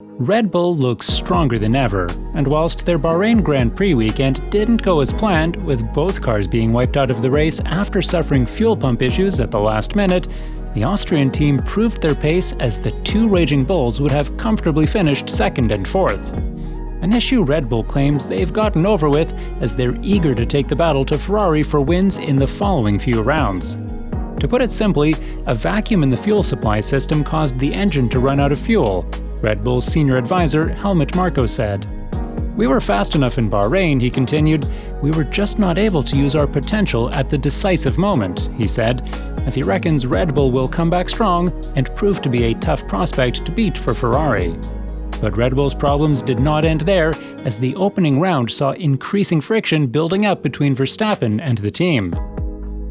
Red Bull looks stronger than ever, and whilst their Bahrain Grand Prix weekend didn't go as planned, with both cars being wiped out of the race after suffering fuel pump issues at the last minute, the Austrian team proved their pace as the two Raging Bulls would have comfortably finished second and fourth. An issue Red Bull claims they've gotten over with, as they're eager to take the battle to Ferrari for wins in the following few rounds. To put it simply, a vacuum in the fuel supply system caused the engine to run out of fuel, Red Bull's senior advisor Helmut Marko said. "We were fast enough in Bahrain," he continued. "We were just not able to use our potential at the decisive moment," he said, as he reckons Red Bull will come back strong and prove to be a tough prospect to beat for Ferrari. But Red Bull's problems did not end there, as the opening round saw increasing friction building up between Verstappen and the team.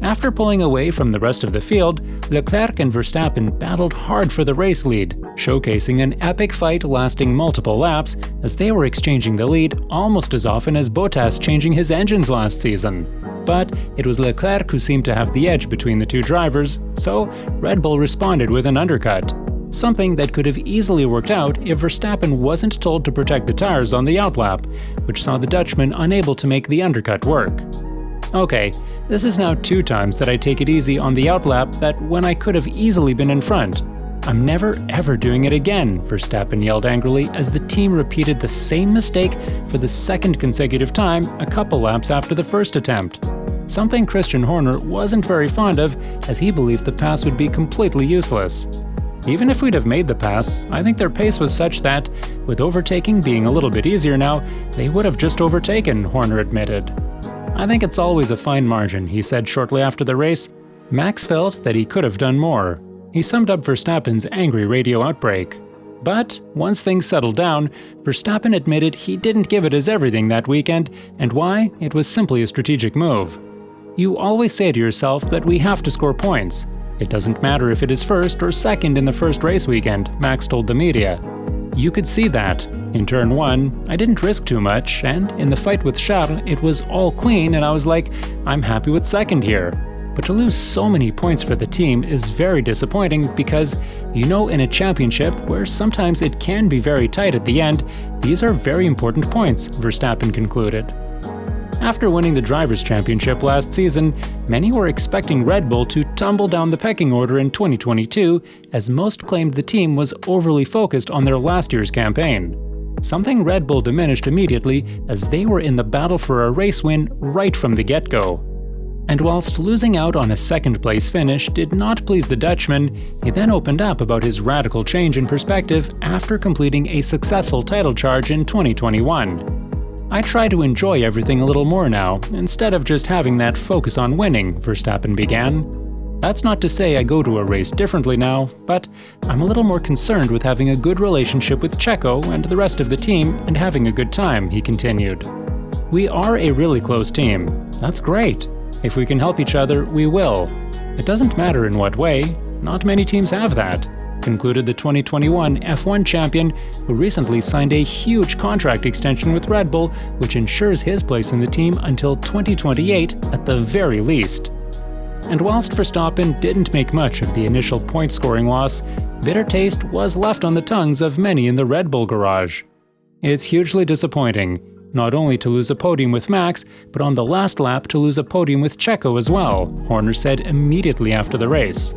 After pulling away from the rest of the field, Leclerc and Verstappen battled hard for the race lead, showcasing an epic fight lasting multiple laps, as they were exchanging the lead almost as often as Bottas changing his engines last season. But it was Leclerc who seemed to have the edge between the two drivers, so Red Bull responded with an undercut. Something that could have easily worked out if Verstappen wasn't told to protect the tires on the outlap, which saw the Dutchman unable to make the undercut work. "Okay, this is now 2 times that I take it easy on the outlap that when I could have easily been in front. I'm never ever doing it again," Verstappen yelled angrily as the team repeated the same mistake for the second consecutive time a couple laps after the first attempt. Something Christian Horner wasn't very fond of, as he believed the pass would be completely useless. "Even if we'd have made the pass, I think their pace was such that, with overtaking being a little bit easier now, they would have just overtaken," Horner admitted. "I think it's always a fine margin," he said shortly after the race. Max felt that he could have done more. He summed up Verstappen's angry radio outbreak. But once things settled down, Verstappen admitted he didn't give it his everything that weekend, and why? It was simply a strategic move. "You always say to yourself that we have to score points. It doesn't matter if it is first or second in the first race weekend," Max told the media. "You could see that. In turn 1, I didn't risk too much, and in the fight with Charles, it was all clean and I was like, I'm happy with second here. But to lose so many points for the team is very disappointing because, in a championship where sometimes it can be very tight at the end, these are very important points," Verstappen concluded. After winning the Drivers' Championship last season, many were expecting Red Bull to tumble down the pecking order in 2022, as most claimed the team was overly focused on their last year's campaign. Something Red Bull diminished immediately, as they were in the battle for a race win right from the get-go. And whilst losing out on a second-place finish did not please the Dutchman, he then opened up about his radical change in perspective after completing a successful title charge in 2021. "I try to enjoy everything a little more now, instead of just having that focus on winning," Verstappen began. "That's not to say I go to a race differently now, but I'm a little more concerned with having a good relationship with Checo and the rest of the team and having a good time," he continued. "We are a really close team. That's great. If we can help each other, we will. It doesn't matter in what way. Not many teams have that," concluded the 2021 F1 champion, who recently signed a huge contract extension with Red Bull, which ensures his place in the team until 2028 at the very least. And whilst Verstappen didn't make much of the initial point-scoring loss, bitter taste was left on the tongues of many in the Red Bull garage. "It's hugely disappointing, not only to lose a podium with Max, but on the last lap to lose a podium with Checo as well," Horner said immediately after the race.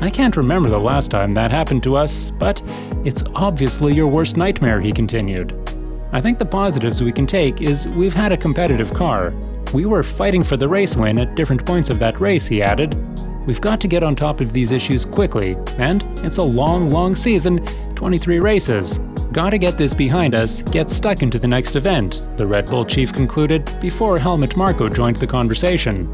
"I can't remember the last time that happened to us, but it's obviously your worst nightmare," he continued. "I think the positives we can take is we've had a competitive car. We were fighting for the race win at different points of that race," he added. "We've got to get on top of these issues quickly, and it's a long season, 23 races. Gotta get this behind us, get stuck into the next event," the Red Bull chief concluded before Helmut Marko joined the conversation.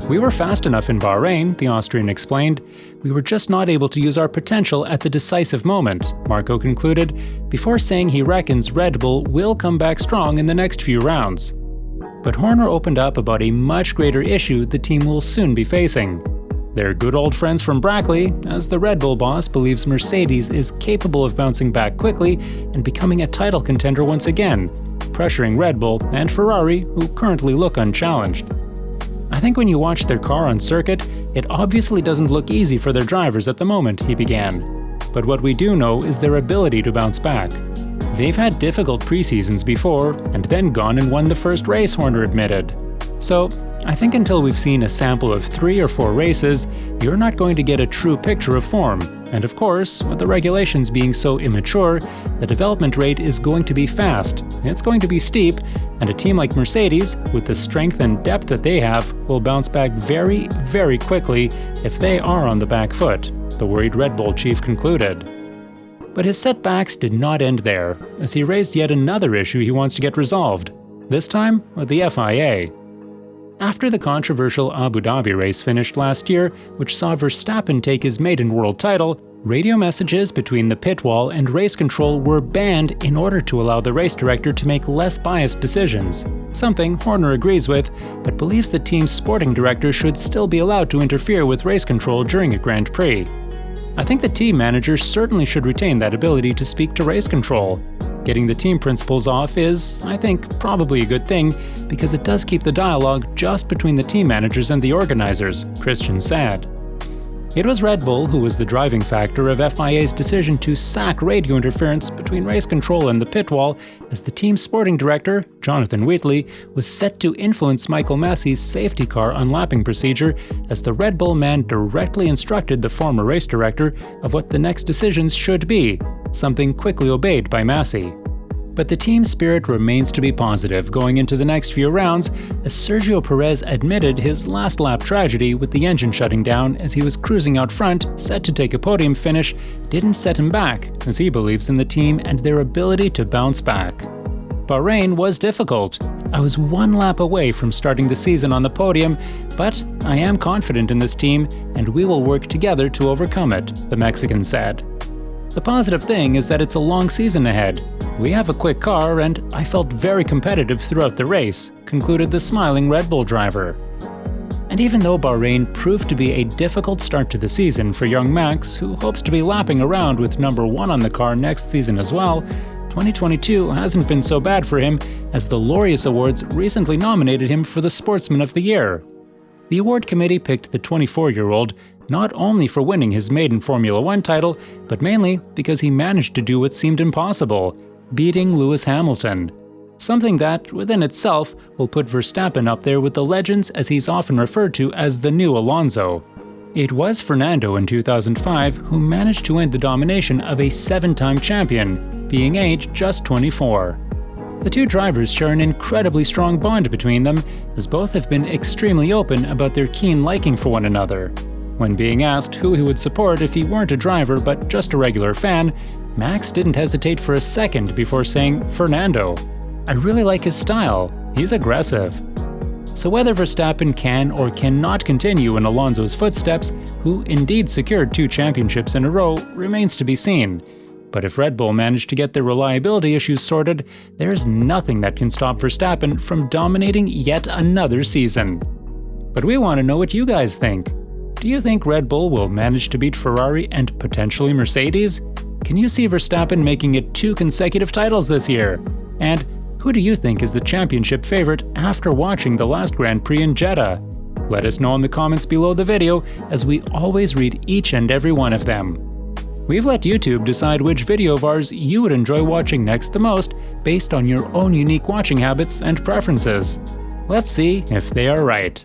"We were fast enough in Bahrain," the Austrian explained. "We were just not able to use our potential at the decisive moment," Marko concluded, before saying he reckons Red Bull will come back strong in the next few rounds. But Horner opened up about a much greater issue the team will soon be facing. They're good old friends from Brackley, as the Red Bull boss believes Mercedes is capable of bouncing back quickly and becoming a title contender once again, pressuring Red Bull and Ferrari, who currently look unchallenged. "I think when you watch their car on circuit, it obviously doesn't look easy for their drivers at the moment," he began. "But what we do know is their ability to bounce back. They've had difficult preseasons before, and then gone and won the first race, Horner admitted. So, I think until we've seen a sample of 3 or 4 races, you're not going to get a true picture of form. And of course, with the regulations being so immature, the development rate is going to be fast, it's going to be steep, and a team like Mercedes, with the strength and depth that they have, will bounce back very, very quickly if they are on the back foot, the worried Red Bull chief concluded. But his setbacks did not end there, as he raised yet another issue he wants to get resolved, this time with the FIA. After the controversial Abu Dhabi race finished last year, which saw Verstappen take his maiden world title, radio messages between the pit wall and race control were banned in order to allow the race director to make less biased decisions, something Horner agrees with, but believes the team's sporting director should still be allowed to interfere with race control during a Grand Prix. I think the team manager certainly should retain that ability to speak to race control. Getting the team principals off is, I think, probably a good thing, because it does keep the dialogue just between the team managers and the organizers, Christian said. It was Red Bull who was the driving factor of FIA's decision to sack radio interference between race control and the pit wall, as the team's sporting director, Jonathan Wheatley, was set to influence Michael Massey's safety car unlapping procedure, as the Red Bull man directly instructed the former race director of what the next decisions should be, something quickly obeyed by Massey. But the team spirit remains to be positive going into the next few rounds, as Sergio Perez admitted his last lap tragedy with the engine shutting down as he was cruising out front, set to take a podium finish, didn't set him back, as he believes in the team and their ability to bounce back. Bahrain was difficult. I was 1 lap away from starting the season on the podium, but I am confident in this team and we will work together to overcome it, the Mexican said. The positive thing is that it's a long season ahead. We have a quick car and I felt very competitive throughout the race, concluded the smiling Red Bull driver. And even though Bahrain proved to be a difficult start to the season for young Max, who hopes to be lapping around with number 1 on the car next season as well, 2022 hasn't been so bad for him, as the Laureus Awards recently nominated him for the Sportsman of the Year. The award committee picked the 24-year-old not only for winning his maiden Formula One title, but mainly because he managed to do what seemed impossible, beating Lewis Hamilton. Something that, within itself, will put Verstappen up there with the legends, as he's often referred to as the new Alonso. It was Fernando in 2005 who managed to end the domination of a 7-time champion, being aged just 24. The two drivers share an incredibly strong bond between them, as both have been extremely open about their keen liking for one another. When being asked who he would support if he weren't a driver but just a regular fan, Max didn't hesitate for a second before saying, "Fernando. I really like his style. He's aggressive." So whether Verstappen can or cannot continue in Alonso's footsteps, who indeed secured 2 championships in a row, remains to be seen. But if Red Bull manage to get their reliability issues sorted, there's nothing that can stop Verstappen from dominating yet another season. But we want to know what you guys think. Do you think Red Bull will manage to beat Ferrari and potentially Mercedes? Can you see Verstappen making it 2 consecutive titles this year? And who do you think is the championship favorite after watching the last Grand Prix in Jeddah? Let us know in the comments below the video, as we always read each and every one of them. We've let YouTube decide which video of ours you would enjoy watching next the most, based on your own unique watching habits and preferences. Let's see if they are right.